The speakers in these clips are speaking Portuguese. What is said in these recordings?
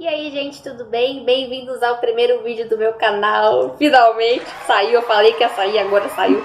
E aí, gente, tudo bem? Bem-vindos ao primeiro vídeo do meu canal. Finalmente saiu, eu falei que ia sair, agora saiu.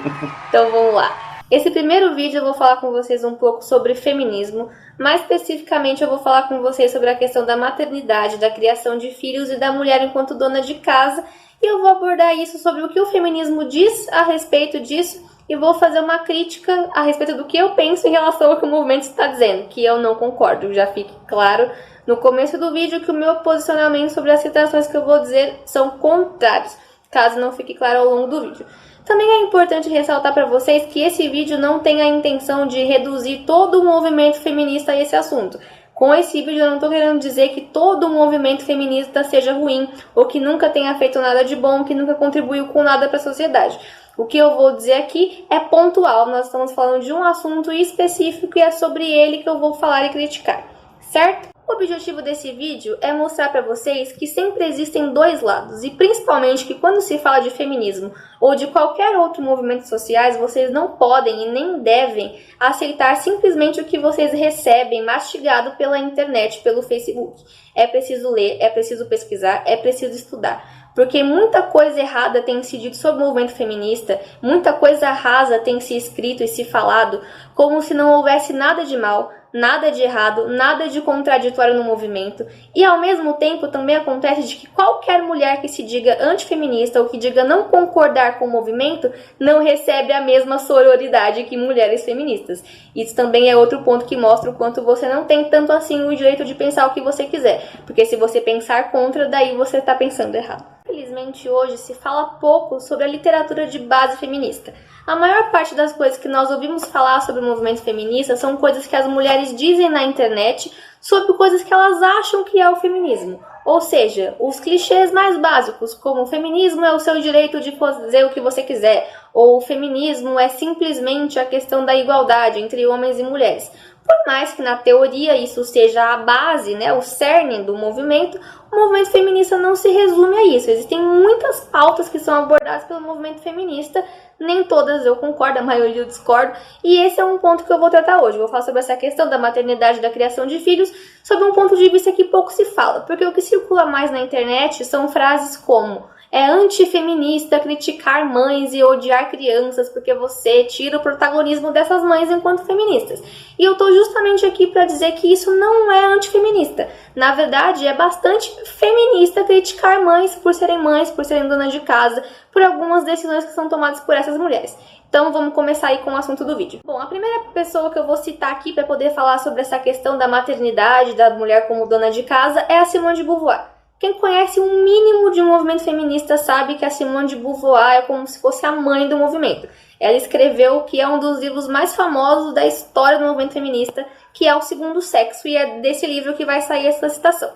Então vamos lá. Esse primeiro vídeo eu vou falar com vocês um pouco sobre feminismo. Mais especificamente eu vou falar com vocês sobre a questão da maternidade, da criação de filhos e da mulher enquanto dona de casa. E eu vou abordar isso sobre o que o feminismo diz a respeito disso. E vou fazer uma crítica a respeito do que eu penso em relação ao que o movimento está dizendo, que eu não concordo, já fique claro no começo do vídeo que o meu posicionamento sobre as citações que eu vou dizer são contrários, caso não fique claro ao longo do vídeo. Também é importante ressaltar para vocês que esse vídeo não tem a intenção de reduzir todo o movimento feminista a esse assunto. Com esse vídeo eu não estou querendo dizer que todo o movimento feminista seja ruim, ou que nunca tenha feito nada de bom, que nunca contribuiu com nada para a sociedade. O que eu vou dizer aqui é pontual, nós estamos falando de um assunto específico e é sobre ele que eu vou falar e criticar, certo? O objetivo desse vídeo é mostrar para vocês que sempre existem dois lados e principalmente que quando se fala de feminismo ou de qualquer outro movimento sociais, vocês não podem e nem devem aceitar simplesmente o que vocês recebem mastigado pela internet, pelo Facebook. É preciso ler, é preciso pesquisar, é preciso estudar. Porque muita coisa errada tem se dito sobre o movimento feminista, muita coisa rasa tem se escrito e se falado, como se não houvesse nada de mal, nada de errado, nada de contraditório no movimento. E ao mesmo tempo também acontece de que qualquer mulher que se diga antifeminista ou que diga não concordar com o movimento, não recebe a mesma sororidade que mulheres feministas. Isso também é outro ponto que mostra o quanto você não tem tanto assim o direito de pensar o que você quiser. Porque se você pensar contra, daí você está pensando errado. Infelizmente, hoje se fala pouco sobre a literatura de base feminista. A maior parte das coisas que nós ouvimos falar sobre o movimento feminista são coisas que as mulheres dizem na internet sobre coisas que elas acham que é o feminismo. Ou seja, os clichês mais básicos, como o feminismo é o seu direito de fazer o que você quiser, ou o feminismo é simplesmente a questão da igualdade entre homens e mulheres. Por mais que na teoria isso seja a base, o cerne do movimento, o movimento feminista não se resume a isso. Existem muitas pautas que são abordadas pelo movimento feminista, nem todas eu concordo, a maioria eu discordo, e esse é um ponto que eu vou tratar hoje. Eu vou falar sobre essa questão da maternidade e da criação de filhos, sob um ponto de vista que pouco se fala, porque o que circula mais na internet são frases como é antifeminista criticar mães e odiar crianças porque você tira o protagonismo dessas mães enquanto feministas. E eu tô justamente aqui para dizer que isso não é antifeminista. Na verdade, é bastante feminista criticar mães, por serem donas de casa, por algumas decisões que são tomadas por essas mulheres. Então vamos começar aí com o assunto do vídeo. Bom, a primeira pessoa que eu vou citar aqui para poder falar sobre essa questão da maternidade, da mulher como dona de casa, é a Simone de Beauvoir. Quem conhece um mínimo de um movimento feminista sabe que a Simone de Beauvoir é como se fosse a mãe do movimento. Ela escreveu o que é um dos livros mais famosos da história do movimento feminista, que é O Segundo Sexo, e é desse livro que vai sair essa citação.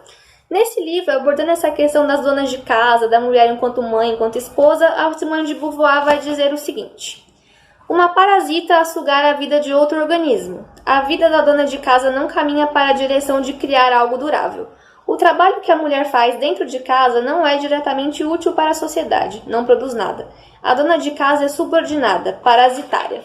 Nesse livro, abordando essa questão das donas de casa, da mulher enquanto mãe, enquanto esposa, a Simone de Beauvoir vai dizer o seguinte: uma parasita a sugar a vida de outro organismo. A vida da dona de casa não caminha para a direção de criar algo durável. O trabalho que a mulher faz dentro de casa não é diretamente útil para a sociedade, não produz nada. A dona de casa é subordinada, parasitária.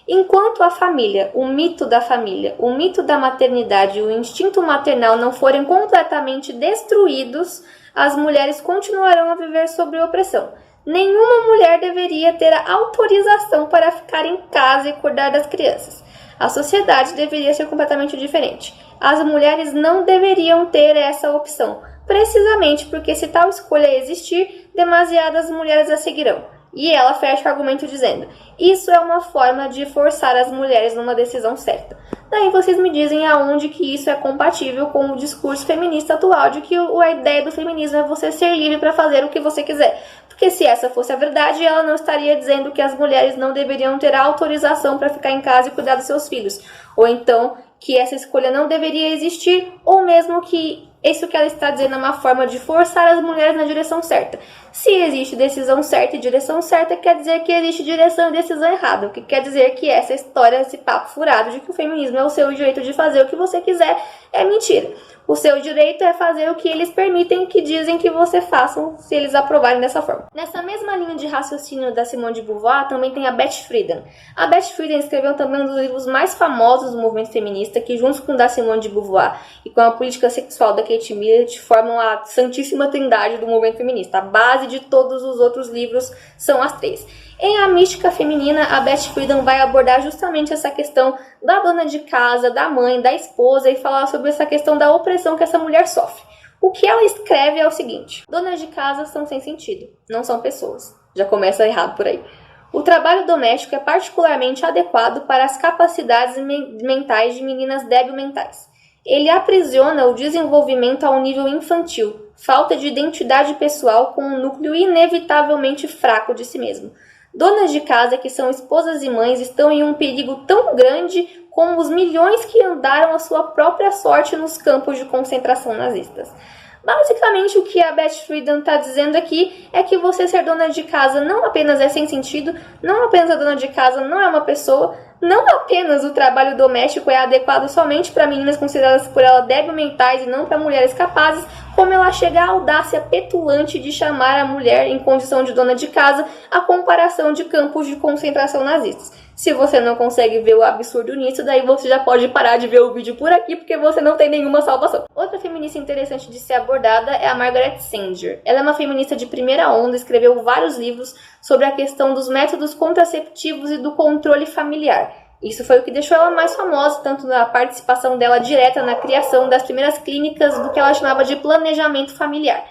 Enquanto a família, o mito da família, o mito da maternidade e o instinto maternal não forem completamente destruídos, as mulheres continuarão a viver sob opressão. Nenhuma mulher deveria ter a autorização para ficar em casa e cuidar das crianças. A sociedade deveria ser completamente diferente. As mulheres não deveriam ter essa opção, precisamente porque se tal escolha existir, demasiadas mulheres a seguirão. E ela fecha o argumento dizendo: isso é uma forma de forçar as mulheres numa decisão certa. Daí vocês me dizem aonde que isso é compatível com o discurso feminista atual de que a ideia do feminismo é você ser livre para fazer o que você quiser. Porque se essa fosse a verdade, ela não estaria dizendo que as mulheres não deveriam ter autorização para ficar em casa e cuidar dos seus filhos. Ou então que essa escolha não deveria existir, ou mesmo que isso que ela está dizendo é uma forma de forçar as mulheres na direção certa. Se existe decisão certa e direção certa, quer dizer que existe direção e decisão errada. O que quer dizer que essa história, esse papo furado de que o feminismo é o seu direito de fazer o que você quiser, é mentira. O seu direito é fazer o que eles permitem, que dizem que você faça, se eles aprovarem dessa forma. Nessa mesma linha de raciocínio da Simone de Beauvoir, também tem a Beth Friedan. A Beth Friedan escreveu também um dos livros mais famosos do movimento feminista, que junto com o da Simone de Beauvoir e com a política sexual da Kate Millett, formam a santíssima trindade do movimento feminista. A base de todos os outros livros são as três. Em A Mística Feminina, a Beth Friedan vai abordar justamente essa questão da dona de casa, da mãe, da esposa e falar sobre essa questão da opressão que essa mulher sofre. O que ela escreve é o seguinte: donas de casa são sem sentido, não são pessoas. Já começa errado por aí. O trabalho doméstico é particularmente adequado para as capacidades mentais de meninas débil-mentais. Ele aprisiona o desenvolvimento ao nível infantil, falta de identidade pessoal com um núcleo inevitavelmente fraco de si mesmo. Donas de casa que são esposas e mães estão em um perigo tão grande como os milhões que andaram a sua própria sorte nos campos de concentração nazistas. Basicamente, o que a Beth Friedan está dizendo aqui é que você ser dona de casa não apenas é sem sentido, não apenas a dona de casa não é uma pessoa, não apenas o trabalho doméstico é adequado somente para meninas consideradas por ela débil-mentais e não para mulheres capazes, como ela chega à audácia petulante de chamar a mulher em condição de dona de casa a comparação de campos de concentração nazistas. Se você não consegue ver o absurdo nisso, daí você já pode parar de ver o vídeo por aqui, porque você não tem nenhuma salvação. Outra feminista interessante de ser abordada é a Margaret Sanger. Ela é uma feminista de primeira onda, escreveu vários livros sobre a questão dos métodos contraceptivos e do controle familiar. Isso foi o que deixou ela mais famosa, tanto na participação dela direta na criação das primeiras clínicas do que ela chamava de planejamento familiar.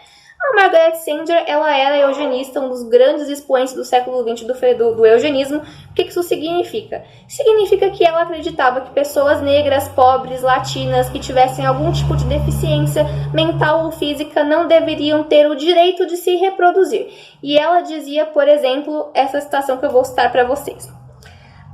A Margaret Sanger, ela era eugenista, um dos grandes expoentes do século XX do eugenismo. O que isso significa? Significa que ela acreditava que pessoas negras, pobres, latinas, que tivessem algum tipo de deficiência mental ou física não deveriam ter o direito de se reproduzir. E ela dizia, por exemplo, essa citação que eu vou citar para vocês.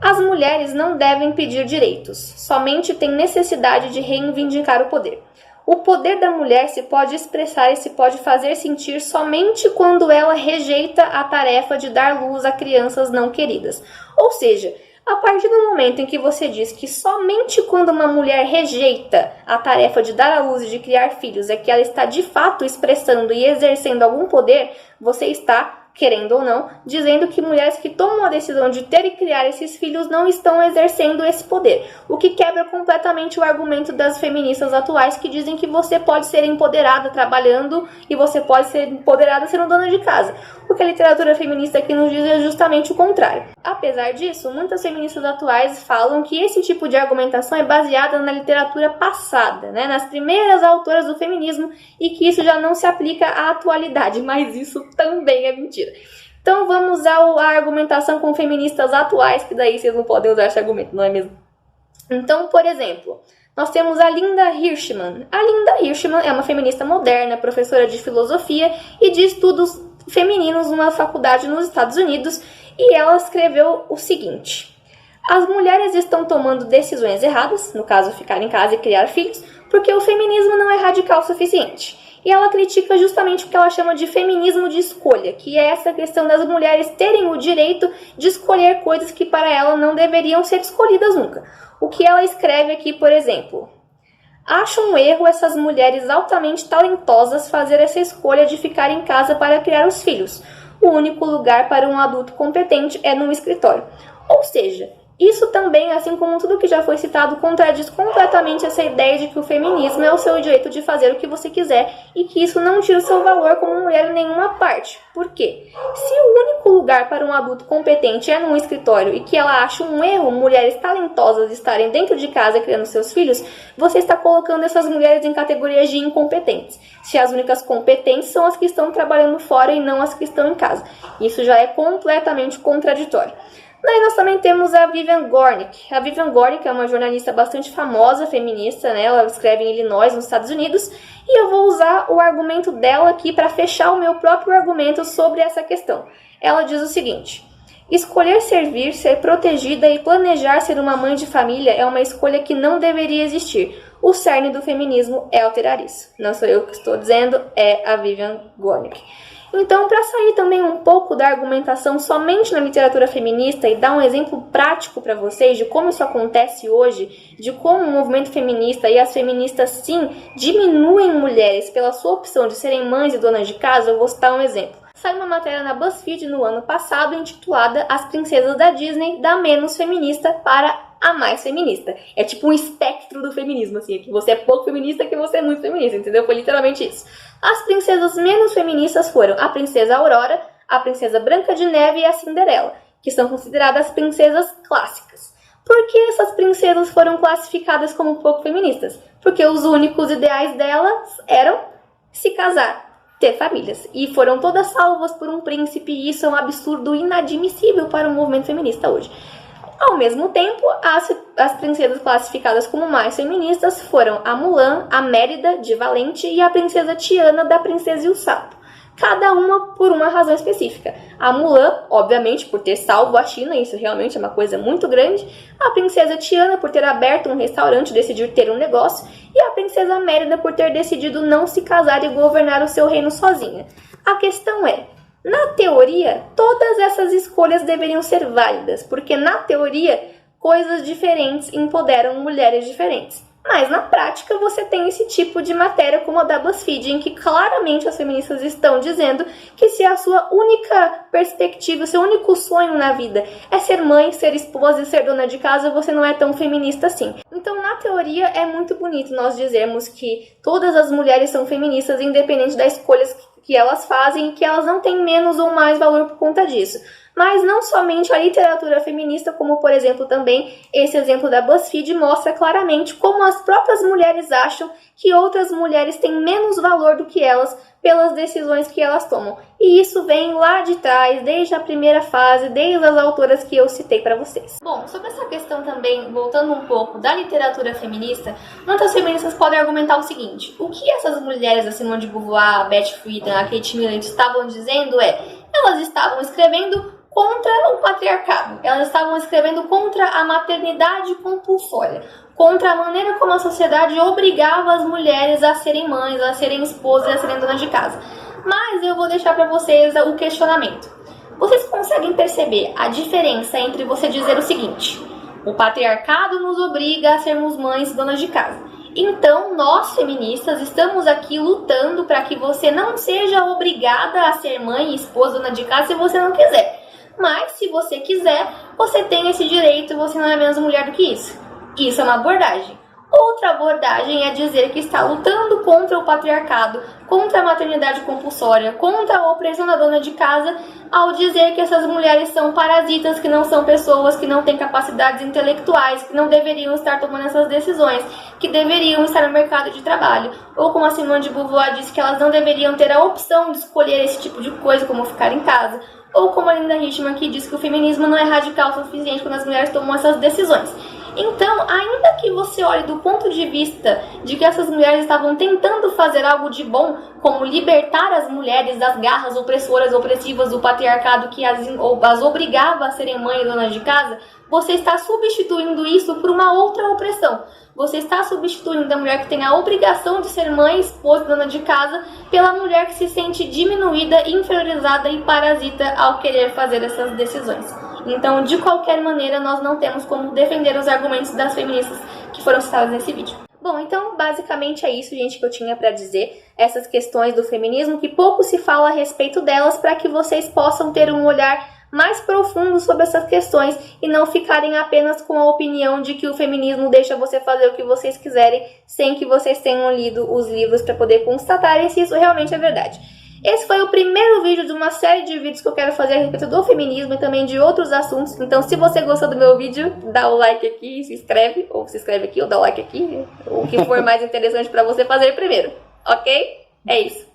As mulheres não devem pedir direitos, somente têm necessidade de reivindicar o poder. O poder da mulher se pode expressar e se pode fazer sentir somente quando ela rejeita a tarefa de dar luz a crianças não queridas. Ou seja, a partir do momento em que você diz que somente quando uma mulher rejeita a tarefa de dar à luz e de criar filhos é que ela está de fato expressando e exercendo algum poder, você está, querendo ou não, dizendo que mulheres que tomam a decisão de ter e criar esses filhos não estão exercendo esse poder, o que quebra completamente o argumento das feministas atuais que dizem que você pode ser empoderada trabalhando e você pode ser empoderada sendo dona de casa. O que a literatura feminista aqui nos diz é justamente o contrário. Apesar disso, muitas feministas atuais falam que esse tipo de argumentação é baseada na literatura passada, nas primeiras autoras do feminismo, e que isso já não se aplica à atualidade, mas isso também é mentira. Então vamos à argumentação com feministas atuais, que daí vocês não podem usar esse argumento, não é mesmo? Então, por exemplo, nós temos a Linda Hirschman. A Linda Hirschman é uma feminista moderna, professora de filosofia e de estudos femininos numa faculdade nos Estados Unidos, e ela escreveu o seguinte: as mulheres estão tomando decisões erradas, no caso ficar em casa e criar filhos, porque o feminismo não é radical o suficiente. E ela critica justamente o que ela chama de feminismo de escolha, que é essa questão das mulheres terem o direito de escolher coisas que para ela não deveriam ser escolhidas nunca. O que ela escreve aqui, por exemplo: acho um erro essas mulheres altamente talentosas fazer essa escolha de ficar em casa para criar os filhos. O único lugar para um adulto competente é num escritório. Ou seja, isso também, assim como tudo que já foi citado, contradiz completamente essa ideia de que o feminismo é o seu direito de fazer o que você quiser e que isso não tira o seu valor como mulher em nenhuma parte. Por quê? Se o único lugar para um adulto competente é num escritório e que ela acha um erro mulheres talentosas estarem dentro de casa criando seus filhos, você está colocando essas mulheres em categorias de incompetentes. Se as únicas competentes são as que estão trabalhando fora e não as que estão em casa. Isso já é completamente contraditório. Daí nós também temos a Vivian Gornick. A Vivian Gornick é uma jornalista bastante famosa, feminista, Ela escreve em Illinois, nos Estados Unidos, e eu vou usar o argumento dela aqui para fechar o meu próprio argumento sobre essa questão. Ela diz o seguinte: escolher servir, ser protegida e planejar ser uma mãe de família é uma escolha que não deveria existir. O cerne do feminismo é alterar isso. Não sou eu que estou dizendo, é a Vivian Gornick. Então, para sair também um pouco da argumentação somente na literatura feminista e dar um exemplo prático para vocês de como isso acontece hoje, de como o movimento feminista e as feministas, sim, diminuem mulheres pela sua opção de serem mães e donas de casa, eu vou citar um exemplo. Saiu uma matéria na BuzzFeed no ano passado intitulada As Princesas da Disney, da menos feminista para a mais feminista. É tipo um espectro do feminismo, assim, que você é pouco feminista, que você é muito feminista, entendeu? Foi literalmente isso. As princesas menos feministas foram a princesa Aurora, a princesa Branca de Neve e a Cinderela, que são consideradas princesas clássicas. Por que essas princesas foram classificadas como pouco feministas? Porque os únicos ideais delas eram se casar, ter famílias, e foram todas salvas por um príncipe, e isso é um absurdo inadmissível para o movimento feminista hoje. Ao mesmo tempo, as princesas classificadas como mais feministas foram a Mulan, a Mérida, de Valente, e a princesa Tiana, da Princesa e o Sapo. Cada uma por uma razão específica. A Mulan, obviamente, por ter salvo a China, isso realmente é uma coisa muito grande. A princesa Tiana, por ter aberto um restaurante e decidir ter um negócio. E a princesa Mérida, por ter decidido não se casar e governar o seu reino sozinha. A questão é, na teoria, todas essas escolhas deveriam ser válidas, porque na teoria, coisas diferentes empoderam mulheres diferentes. Mas na prática você tem esse tipo de matéria como a da BuzzFeed, em que claramente as feministas estão dizendo que se a sua única perspectiva, o seu único sonho na vida é ser mãe, ser esposa e ser dona de casa, você não é tão feminista assim. Então, na teoria, é muito bonito nós dizermos que todas as mulheres são feministas, independente das escolhas que elas fazem, e que elas não têm menos ou mais valor por conta disso. Mas não somente a literatura feminista, como por exemplo também esse exemplo da BuzzFeed mostra claramente como as próprias mulheres acham que outras mulheres têm menos valor do que elas pelas decisões que elas tomam. E isso vem lá de trás, desde a primeira fase, desde as autoras que eu citei para vocês. Bom, sobre essa questão também, voltando um pouco da literatura feminista, muitas feministas podem argumentar o seguinte: o que essas mulheres, a Simone de Beauvoir, a Beth Friedan, a Kate Millett estavam dizendo elas estavam escrevendo contra o patriarcado, elas estavam escrevendo contra a maternidade compulsória, contra a maneira como a sociedade obrigava as mulheres a serem mães, a serem esposas e a serem donas de casa. Mas eu vou deixar para vocês o questionamento. Vocês conseguem perceber a diferença entre você dizer o seguinte: o patriarcado nos obriga a sermos mães e donas de casa. Então, nós feministas estamos aqui lutando para que você não seja obrigada a ser mãe e esposa, dona de casa, se você não quiser. Mas, se você quiser, você tem esse direito e você não é menos mulher do que isso. Isso é uma abordagem. Outra abordagem é dizer que está lutando contra o patriarcado, contra a maternidade compulsória, contra a opressão da dona de casa, ao dizer que essas mulheres são parasitas, que não são pessoas, que não têm capacidades intelectuais, que não deveriam estar tomando essas decisões, que deveriam estar no mercado de trabalho. Ou como a Simone de Beauvoir disse, que elas não deveriam ter a opção de escolher esse tipo de coisa, como ficar em casa. Ou como a Linda Richman, que diz que o feminismo não é radical o suficiente quando as mulheres tomam essas decisões. Então, ainda que você olhe do ponto de vista de que essas mulheres estavam tentando fazer algo de bom, como libertar as mulheres das garras opressoras, opressivas do patriarcado que as obrigava a serem mães e donas de casa, você está substituindo isso por uma outra opressão. Você está substituindo a mulher que tem a obrigação de ser mãe, esposa e dona de casa pela mulher que se sente diminuída, inferiorizada e parasita ao querer fazer essas decisões. Então, de qualquer maneira, nós não temos como defender os argumentos das feministas que foram citados nesse vídeo. Bom, então, basicamente é isso, gente, que eu tinha para dizer. Essas questões do feminismo, que pouco se fala a respeito delas, para que vocês possam ter um olhar mais profundo sobre essas questões e não ficarem apenas com a opinião de que o feminismo deixa você fazer o que vocês quiserem, sem que vocês tenham lido os livros para poder constatarem se isso realmente é verdade. Esse foi o primeiro vídeo de uma série de vídeos que eu quero fazer a respeito do feminismo e também de outros assuntos. Então, se você gostou do meu vídeo, dá o like aqui, se inscreve, ou se inscreve aqui, ou dá o like aqui, o que for mais interessante para você fazer primeiro, ok? É isso.